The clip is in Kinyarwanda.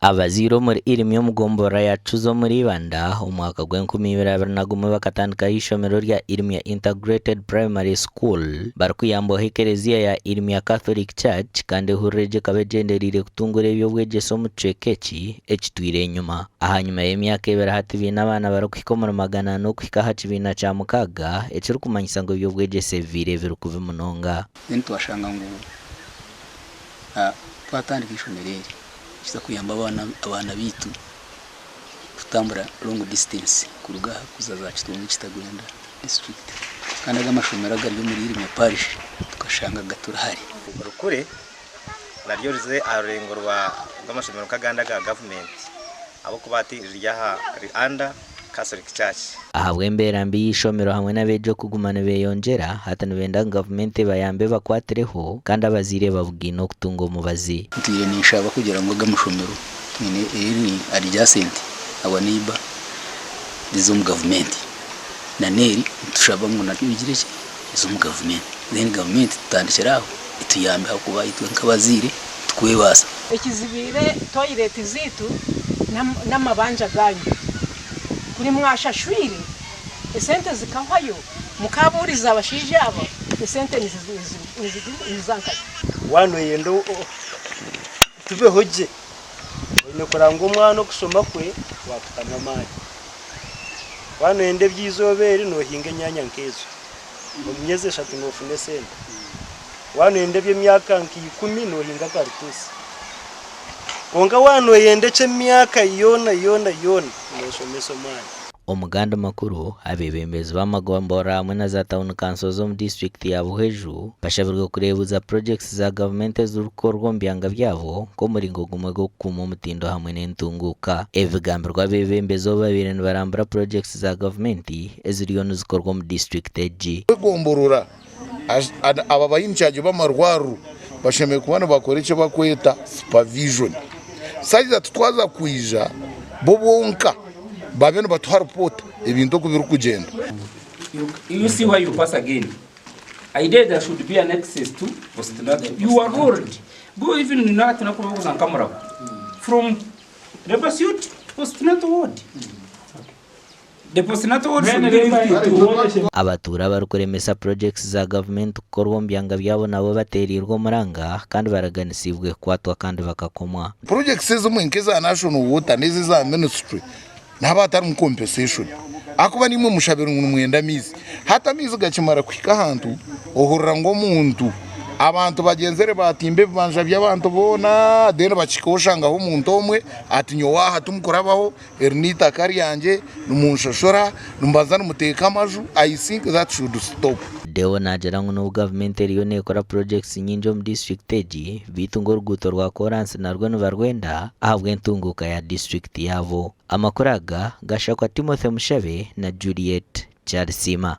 Abazaire muri Irimya mugombora yacu zo muri Ibanda umwaka gw'2021 bakatandika ishomero rya Irimya Intergrated Primary School barikuyambaho ekereziya ya Irimya Catholic Church kandi hureje kabejenderire kutungura ebyo bwegeso mu cekeki ekitwire enyuma ahanyuma y'emyaka ebera hati bina abana barokwikomora magana no kwika hakibina cha mukaga ekiri kumanyisa ngo ebyo bwegese vire birukuve munonga twashanga ngo twatandika ishomero kiza kuyamba abana bitu kutambura long distance kuruga kuzaza kitunga kitagwenda district kandi ag'amashomero agari muri Irimya parish tukashanga gaturahari urukure naryo rize arengorwa bw'amashomero kaganda ga government abo kubati ryaha under Catholic Church ahabwe mberambi y'ishomero hamwe n'abejo kugumana beyongera hatanu benda government bayambe bakwatereho kandi abazire babugino kutungo mubazi ntiye nishaba kugira ngo ag'amashomero nyine eri adjacent aba neighbor bizum government na neri tushaba ngo nakibigire iki bizum government then government tutandikiraho ituyambe akuba itwe nk'abazire twebasa ekizibire toilet zitu n'amabanja ganyu kuri mwashashwire esente zikahayo mukaburiza abashije aba esente nizanka wano yendo tube hoje ine kuranga umwana kusoma kwe wakutana mali wano yende byizobere no hinga nyanya nkezo umyeze 3 ngofune sente wano yende by'emyaka 10 no hinga kartusi konga wano yende myaka yona noshomeso mali omuganda makuru abebembezi b'amagombora hamwe na za town council zo mu district ya Buheju bashabirwa kurebuza projects za government z'urukorwa mbyanga byabo ko muri ngo gumwe go kuma umutindo hamwe n'entunguka evigambirwa abebembezi babiri barambura projects za government eziriyo nuzikorwa mu district eji gomborora aba bayinchaje b'amarwaru bashemeye kubana bakora icyo bakweta supervision saiza tutwaza kuija bobonka babeno batuha report ibintu ko biru kugenda. You see why you pass again. Idea there should be an access to postnatal. You are already go even not na kuruza camera from the pursuit postnatal ward. The postnatal ward should be abatura barukuremesa projects za government korwo mbyanga byabo nabo baterirwa muranga kandi baraganisibwe kwatwa kandi bakakomwa projects zo mwinkeza national water nezi za ministry nabatari mu compensation akuba nimwe mushabira umwenda mizi hata mizi gakimara kwika hantu ohurira ngo muntu abantu bagenzere batimbe banje by'abantu bona deno bakikoshanga ho muntu omwe atinyo waha tumukurabaho ernita kari yanje numunshashora numbaza numuteka amaju. I think that should stop. Dewo najera ngo government eriyo nekora projects nyinjo mu district eji bitungo ruguto rwa Koranse narwo nubarwenda ahabwe entunguka ya district yavo amakoraga gashakwa Timothy Mushabe na Juliet Charisima.